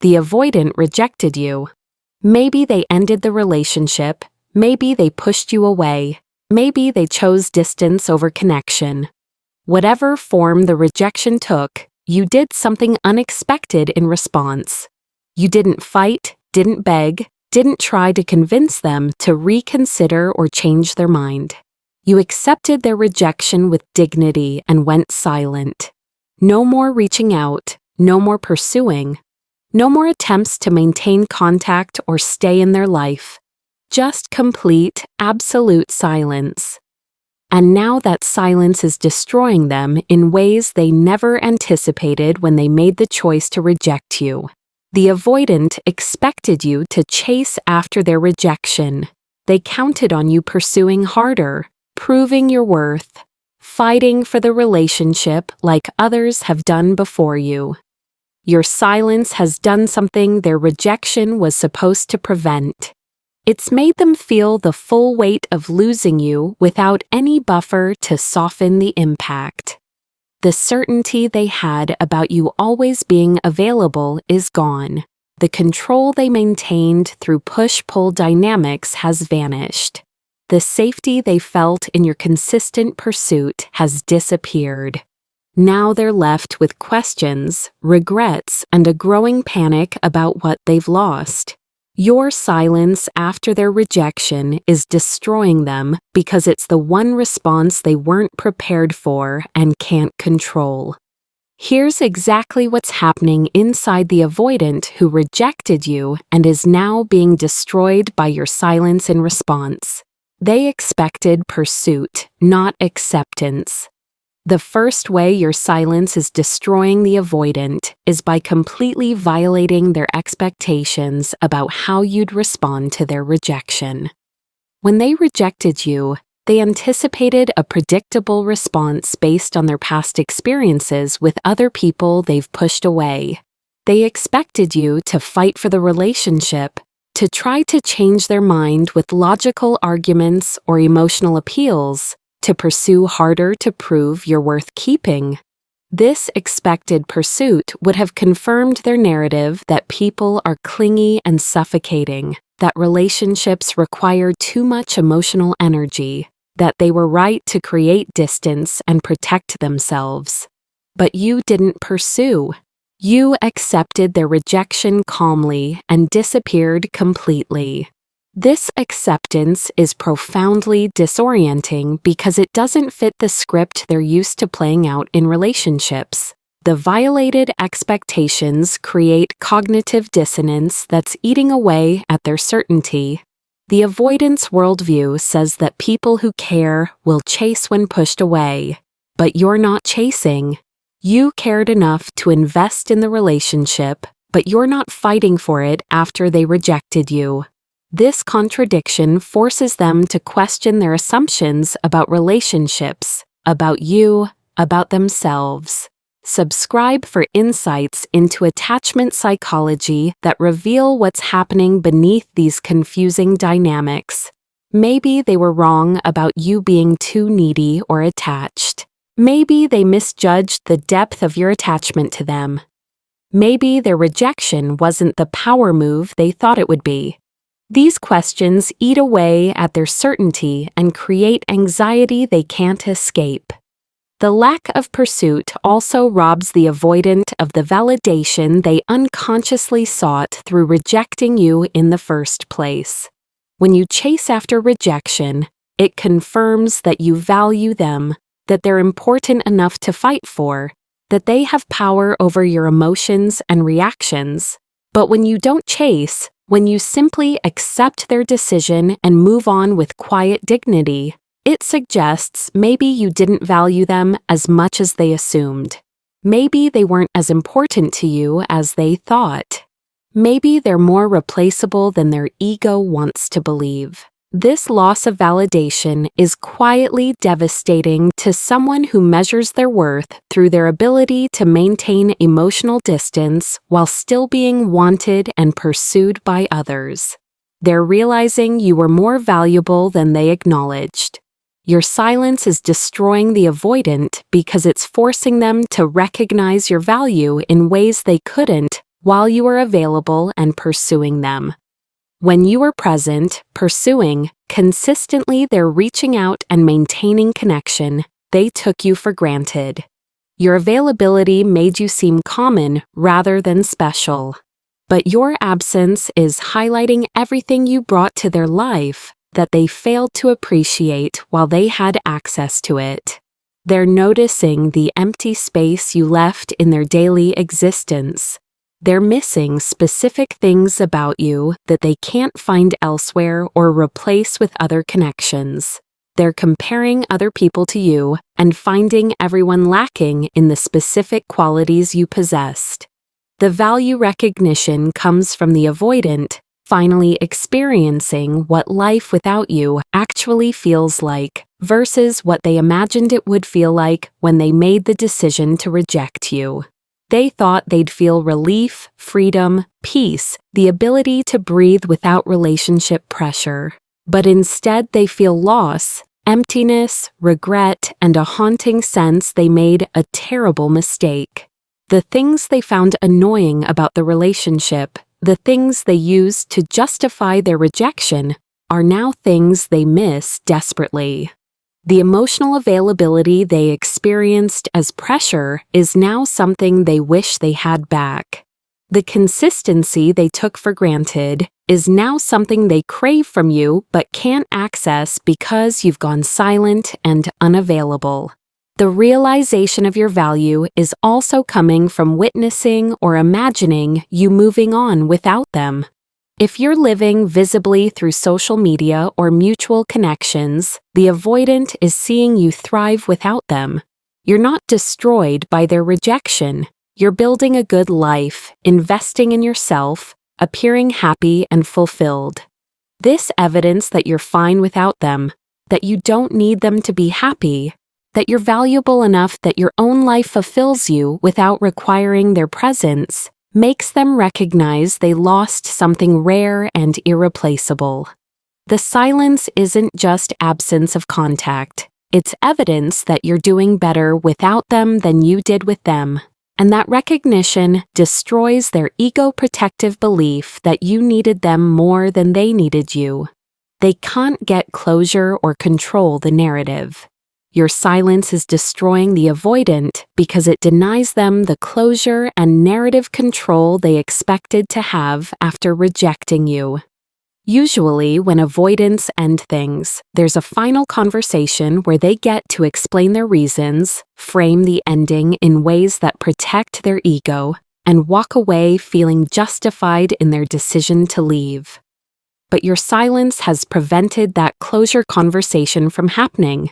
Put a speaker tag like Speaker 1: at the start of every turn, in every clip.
Speaker 1: The avoidant rejected you. Maybe they ended the relationship, maybe they pushed you away, maybe they chose distance over connection. Whatever form the rejection took, you did something unexpected in response. You didn't fight, didn't beg, didn't try to convince them to reconsider or change their mind. You accepted their rejection with dignity and went silent. No more reaching out, no more pursuing, no more attempts to maintain contact or stay in their life. Just complete, absolute silence. And now that silence is destroying them in ways they never anticipated when they made the choice to reject you. The avoidant expected you to chase after their rejection. They counted on you pursuing harder, proving your worth, fighting for the relationship like others have done before you. Your silence has done something their rejection was supposed to prevent. It's made them feel the full weight of losing you without any buffer to soften the impact. The certainty they had about you always being available is gone. The control they maintained through push-pull dynamics has vanished. The safety they felt in your consistent pursuit has disappeared. Now they're left with questions, regrets, and a growing panic about what they've lost. Your silence after their rejection is destroying them because it's the one response they weren't prepared for and can't control. Here's exactly what's happening inside the avoidant who rejected you and is now being destroyed by your silence in response. They expected pursuit, not acceptance. The first way your silence is destroying the avoidant is by completely violating their expectations about how you'd respond to their rejection. When they rejected you, they anticipated a predictable response based on their past experiences with other people they've pushed away. They expected you to fight for the relationship, to try to change their mind with logical arguments or emotional appeals, to pursue harder to prove you're worth keeping. This expected pursuit would have confirmed their narrative that people are clingy and suffocating, that relationships require too much emotional energy, that they were right to create distance and protect themselves. But you didn't pursue. You accepted their rejection calmly and disappeared completely. This acceptance is profoundly disorienting because it doesn't fit the script they're used to playing out in relationships. The violated expectations create cognitive dissonance that's eating away at their certainty. The avoidance worldview says that people who care will chase when pushed away, but you're not chasing. You cared enough to invest in the relationship, but you're not fighting for it after they rejected you. This contradiction forces them to question their assumptions about relationships, about you, about themselves. Subscribe for insights into attachment psychology that reveal what's happening beneath these confusing dynamics. Maybe they were wrong about you being too needy or attached. Maybe they misjudged the depth of your attachment to them. Maybe their rejection wasn't the power move they thought it would be. These questions eat away at their certainty and create anxiety they can't escape. The lack of pursuit also robs the avoidant of the validation they unconsciously sought through rejecting you in the first place. When you chase after rejection, it confirms that you value them, that they're important enough to fight for, that they have power over your emotions and reactions. But when you don't chase, when you simply accept their decision and move on with quiet dignity, it suggests maybe you didn't value them as much as they assumed. Maybe they weren't as important to you as they thought. Maybe they're more replaceable than their ego wants to believe. This loss of validation is quietly devastating to someone who measures their worth through their ability to maintain emotional distance while still being wanted and pursued by others. They're realizing you were more valuable than they acknowledged. Your silence is destroying the avoidant because it's forcing them to recognize your value in ways they couldn't while you are available and pursuing them. When you are present, pursuing, consistently they're reaching out and maintaining connection. They took you for granted. Your availability made you seem common rather than special. But your absence is highlighting everything you brought to their life that they failed to appreciate while they had access to it. They're noticing the empty space you left in their daily existence. They're missing specific things about you that they can't find elsewhere or replace with other connections. They're comparing other people to you and finding everyone lacking in the specific qualities you possessed. The value recognition comes from the avoidant finally experiencing what life without you actually feels like versus what they imagined it would feel like when they made the decision to reject you. They thought they'd feel relief, freedom, peace, the ability to breathe without relationship pressure. But instead they feel loss, emptiness, regret, and a haunting sense they made a terrible mistake. The things they found annoying about the relationship, the things they used to justify their rejection, are now things they miss desperately. The emotional availability they experienced as pressure is now something they wish they had back. The consistency they took for granted is now something they crave from you but can't access because you've gone silent and unavailable. The realization of your value is also coming from witnessing or imagining you moving on without them. If you're living visibly through social media or mutual connections, the avoidant is seeing you thrive without them. You're not destroyed by their rejection. You're building a good life, investing in yourself, appearing happy and fulfilled. This evidence that you're fine without them, that you don't need them to be happy, that you're valuable enough that your own life fulfills you without requiring their presence, makes them recognize they lost something rare and irreplaceable. The silence isn't just absence of contact. It's evidence that you're doing better without them than you did with them. And that recognition destroys their ego-protective belief that you needed them more than they needed you. They can't get closure or control the narrative. Your silence is destroying the avoidant because it denies them the closure and narrative control they expected to have after rejecting you. Usually, when avoidants end things, there's a final conversation where they get to explain their reasons, frame the ending in ways that protect their ego, and walk away feeling justified in their decision to leave. But your silence has prevented that closure conversation from happening.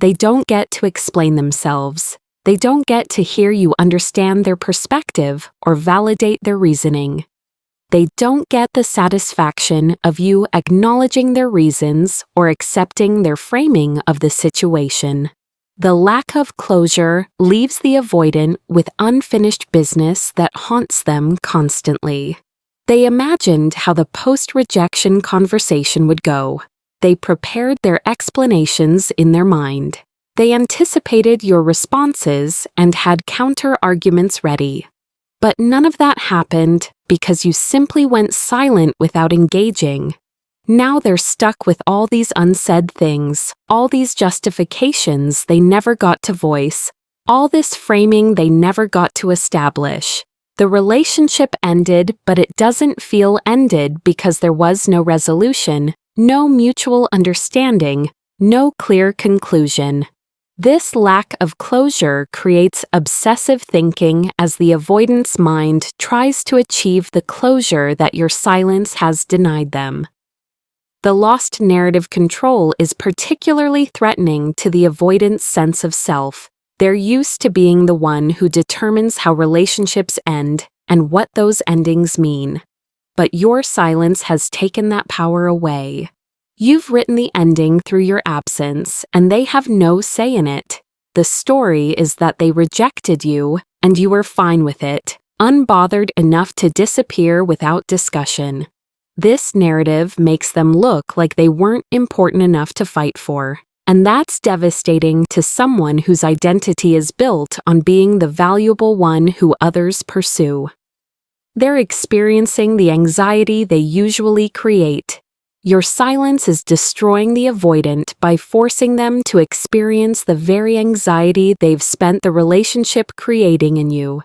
Speaker 1: They don't get to explain themselves. They don't get to hear you understand their perspective or validate their reasoning. They don't get the satisfaction of you acknowledging their reasons or accepting their framing of the situation. The lack of closure leaves the avoidant with unfinished business that haunts them constantly. They imagined how the post-rejection conversation would go. They prepared their explanations in their mind. They anticipated your responses and had counter-arguments ready. But none of that happened because you simply went silent without engaging. Now they're stuck with all these unsaid things, all these justifications they never got to voice, all this framing they never got to establish. The relationship ended, but it doesn't feel ended because there was no resolution, no mutual understanding, no clear conclusion. This lack of closure creates obsessive thinking as the avoidant's mind tries to achieve the closure that your silence has denied them. The lost narrative control is particularly threatening to the avoidant's sense of self. They're used to being the one who determines how relationships end and what those endings mean. But your silence has taken that power away. You've written the ending through your absence, and they have no say in it. The story is that they rejected you, and you were fine with it, unbothered enough to disappear without discussion. This narrative makes them look like they weren't important enough to fight for, and that's devastating to someone whose identity is built on being the valuable one who others pursue. They're experiencing the anxiety they usually create. Your silence is destroying the avoidant by forcing them to experience the very anxiety they've spent the relationship creating in you.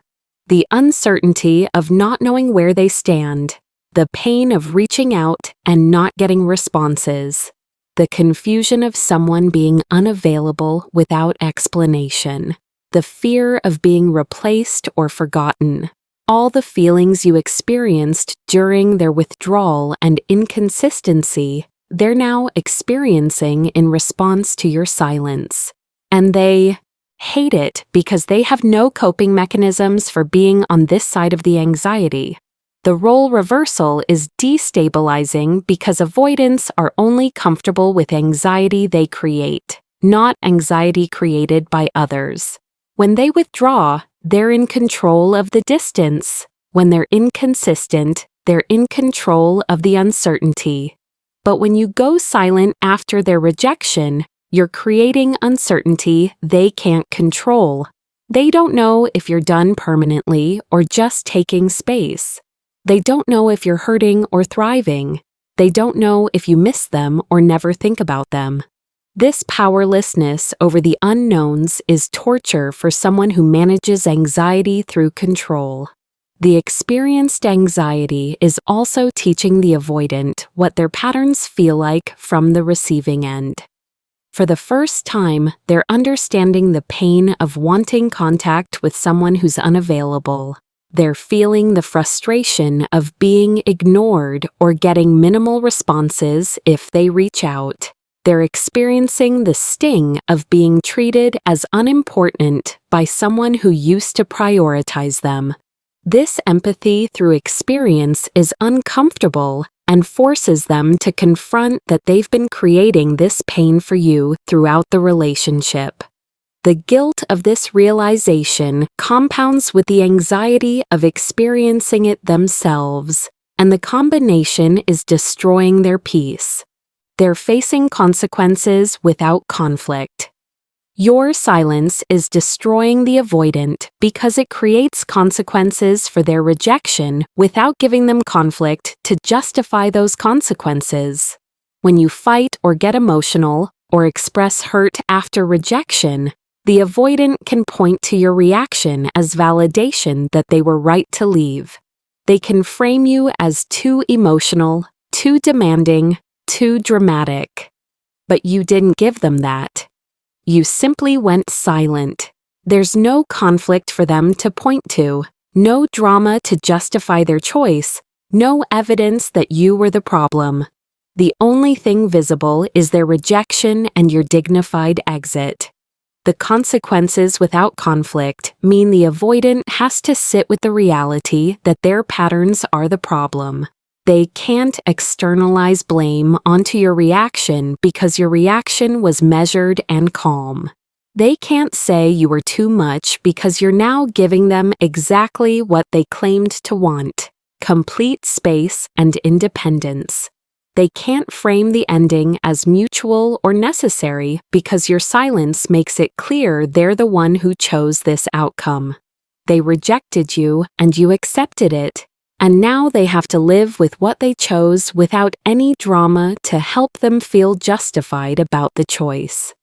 Speaker 1: The uncertainty of not knowing where they stand, the pain of reaching out and not getting responses, the confusion of someone being unavailable without explanation, the fear of being replaced or forgotten. All the feelings you experienced during their withdrawal and inconsistency, they're now experiencing in response to your silence. And they hate it because they have no coping mechanisms for being on this side of the anxiety. The role reversal is destabilizing because avoidants are only comfortable with anxiety they create, not anxiety created by others. When they withdraw, they're in control of the distance. When they're inconsistent, they're in control of the uncertainty. But when you go silent after their rejection, you're creating uncertainty they can't control. They don't know if you're done permanently or just taking space. They don't know if you're hurting or thriving. They don't know if you miss them or never think about them. This powerlessness over the unknowns is torture for someone who manages anxiety through control. The experienced anxiety is also teaching the avoidant what their patterns feel like from the receiving end. For the first time, they're understanding the pain of wanting contact with someone who's unavailable. They're feeling the frustration of being ignored or getting minimal responses if they reach out. They're experiencing the sting of being treated as unimportant by someone who used to prioritize them. This empathy through experience is uncomfortable and forces them to confront that they've been creating this pain for you throughout the relationship. The guilt of this realization compounds with the anxiety of experiencing it themselves, and the combination is destroying their peace. They're facing consequences without conflict. Your silence is destroying the avoidant because it creates consequences for their rejection without giving them conflict to justify those consequences. When you fight or get emotional or express hurt after rejection, the avoidant can point to your reaction as validation that they were right to leave. They can frame you as too emotional, too demanding, too dramatic. But you didn't give them that. You simply went silent. There's no conflict for them to point to, no drama to justify their choice, no evidence that you were the problem. The only thing visible is their rejection and your dignified exit. The consequences without conflict mean the avoidant has to sit with the reality that their patterns are the problem. They can't externalize blame onto your reaction because your reaction was measured and calm. They can't say you were too much because you're now giving them exactly what they claimed to want: complete space and independence. They can't frame the ending as mutual or necessary because your silence makes it clear they're the one who chose this outcome. They rejected you and you accepted it. And now they have to live with what they chose without any drama to help them feel justified about the choice.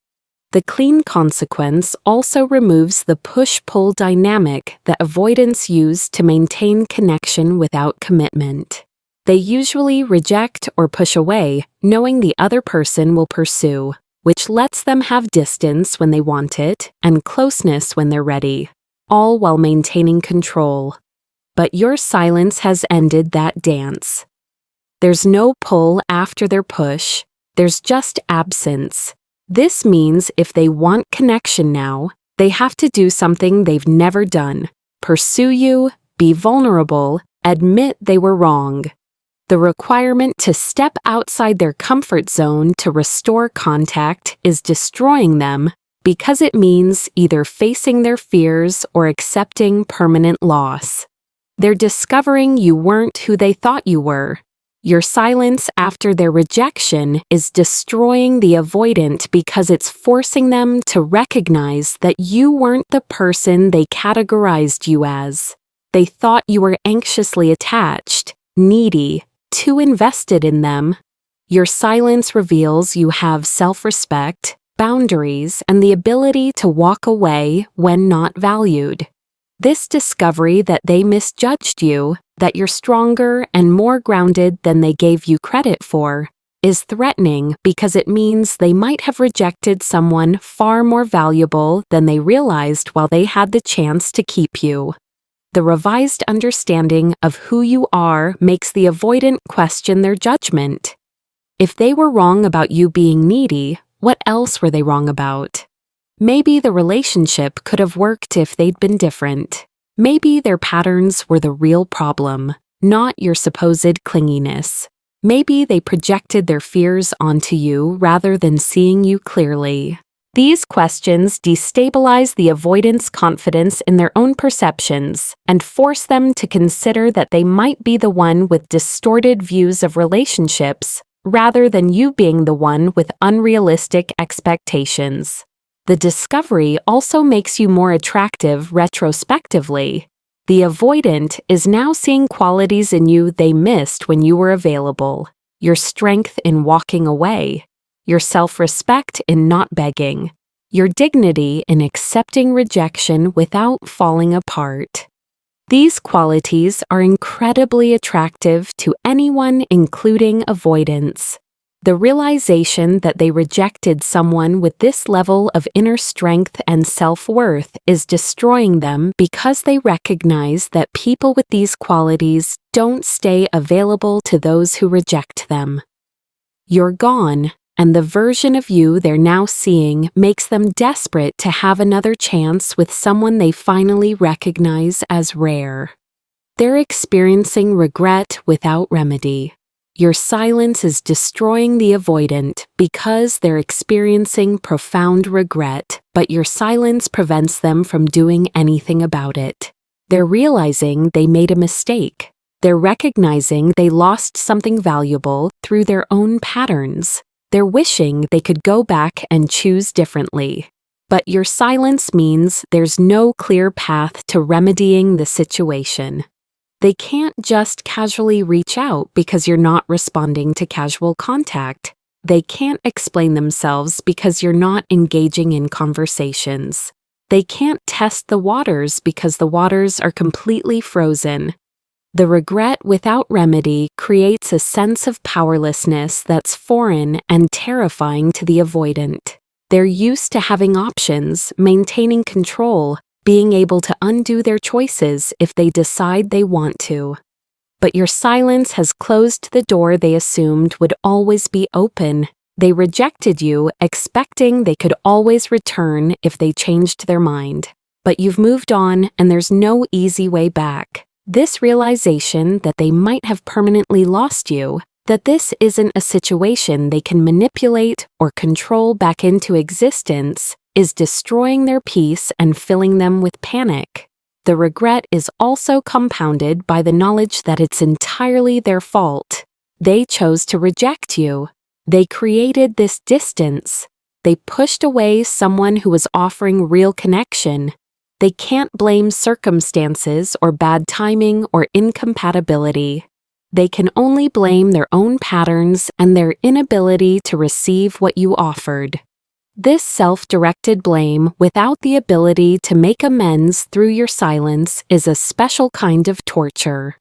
Speaker 1: The clean consequence also removes the push-pull dynamic that avoidants use to maintain connection without commitment. They usually reject or push away, knowing the other person will pursue, which lets them have distance when they want it and closeness when they're ready, all while maintaining control. But your silence has ended that dance. There's no pull after their push, there's just absence. This means if they want connection now, they have to do something they've never done: pursue you, be vulnerable, admit they were wrong. The requirement to step outside their comfort zone to restore contact is destroying them because it means either facing their fears or accepting permanent loss. They're discovering you weren't who they thought you were. Your silence after their rejection is destroying the avoidant because it's forcing them to recognize that you weren't the person they categorized you as. They thought you were anxiously attached, needy, too invested in them. Your silence reveals you have self-respect, boundaries, and the ability to walk away when not valued. This discovery that they misjudged you, that you're stronger and more grounded than they gave you credit for, is threatening because it means they might have rejected someone far more valuable than they realized while they had the chance to keep you. The revised understanding of who you are makes the avoidant question their judgment. If they were wrong about you being needy, what else were they wrong about? Maybe the relationship could have worked if they'd been different. Maybe their patterns were the real problem, not your supposed clinginess. Maybe they projected their fears onto you rather than seeing you clearly. These questions destabilize the avoidant's confidence in their own perceptions and force them to consider that they might be the one with distorted views of relationships rather than you being the one with unrealistic expectations. The discovery also makes you more attractive retrospectively. The avoidant is now seeing qualities in you they missed when you were available: your strength in walking away, your self-respect in not begging, your dignity in accepting rejection without falling apart. These qualities are incredibly attractive to anyone, including avoidants. The realization that they rejected someone with this level of inner strength and self-worth is destroying them because they recognize that people with these qualities don't stay available to those who reject them. You're gone, and the version of you they're now seeing makes them desperate to have another chance with someone they finally recognize as rare. They're experiencing regret without remedy. Your silence is destroying the avoidant because they're experiencing profound regret, but your silence prevents them from doing anything about it. They're realizing they made a mistake. They're recognizing they lost something valuable through their own patterns. They're wishing they could go back and choose differently. But your silence means there's no clear path to remedying the situation. They can't just casually reach out because you're not responding to casual contact. They can't explain themselves because you're not engaging in conversations. They can't test the waters because the waters are completely frozen. The regret without remedy creates a sense of powerlessness that's foreign and terrifying to the avoidant. They're used to having options, maintaining control, being able to undo their choices if they decide they want to. But your silence has closed the door they assumed would always be open. They rejected you, expecting they could always return if they changed their mind. But you've moved on, and there's no easy way back. This realization that they might have permanently lost you, that this isn't a situation they can manipulate or control back into existence, is destroying their peace and filling them with panic. The regret is also compounded by the knowledge that it's entirely their fault. They chose to reject you. They created this distance. They pushed away someone who was offering real connection. They can't blame circumstances or bad timing or incompatibility. They can only blame their own patterns and their inability to receive what you offered. This self-directed blame without the ability to make amends through your silence is a special kind of torture.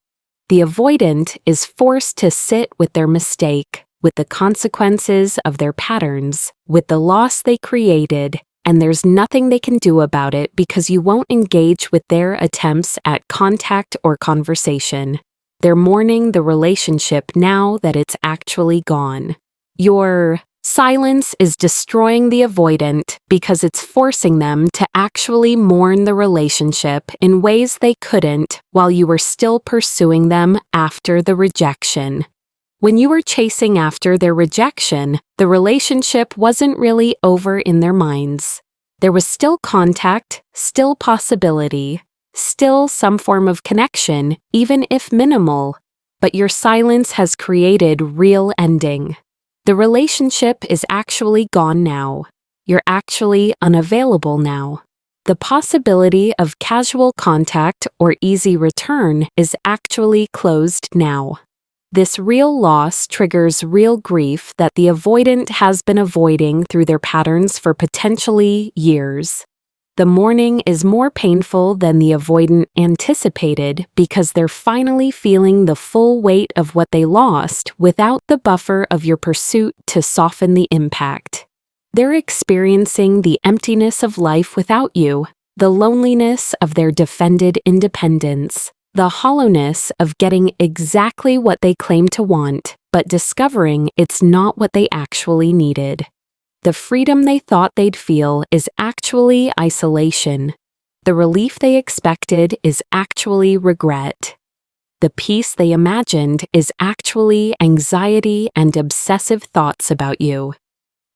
Speaker 1: The avoidant is forced to sit with their mistake, with the consequences of their patterns, with the loss they created, and there's nothing they can do about it because you won't engage with their attempts at contact or conversation. They're mourning the relationship now that it's actually gone. Your silence is destroying the avoidant because it's forcing them to actually mourn the relationship in ways they couldn't while you were still pursuing them after the rejection. When you were chasing after their rejection, the relationship wasn't really over in their minds. There was still contact, still possibility, still some form of connection, even if minimal. But your silence has created real ending. The relationship is actually gone now. You're actually unavailable now. The possibility of casual contact or easy return is actually closed now. This real loss triggers real grief that the avoidant has been avoiding through their patterns for potentially years. The mourning is more painful than the avoidant anticipated because they're finally feeling the full weight of what they lost without the buffer of your pursuit to soften the impact. They're experiencing the emptiness of life without you, the loneliness of their defended independence, the hollowness of getting exactly what they claim to want, but discovering it's not what they actually needed. The freedom they thought they'd feel is actually isolation. The relief they expected is actually regret. The peace they imagined is actually anxiety and obsessive thoughts about you.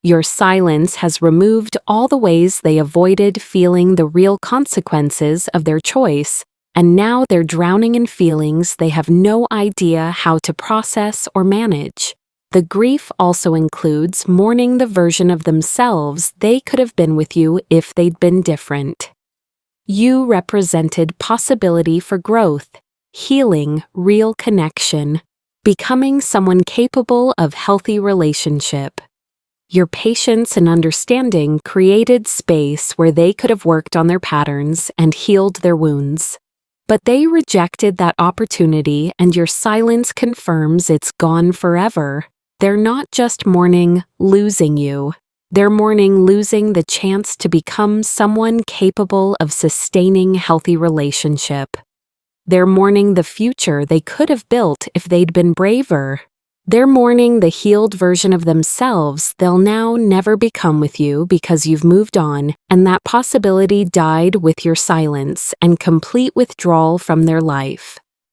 Speaker 1: Your silence has removed all the ways they avoided feeling the real consequences of their choice, and now they're drowning in feelings they have no idea how to process or manage. The grief also includes mourning the version of themselves they could have been with you if they'd been different. You represented possibility for growth, healing, real connection, becoming someone capable of healthy relationship. Your patience and understanding created space where they could have worked on their patterns and healed their wounds. But they rejected that opportunity, and your silence confirms it's gone forever. They're not just mourning losing you. They're mourning losing the chance to become someone capable of sustaining healthy relationship. They're mourning the future they could have built if they'd been braver. They're mourning the healed version of themselves they'll now never become with you because you've moved on, and that possibility died with your silence and complete withdrawal from their life.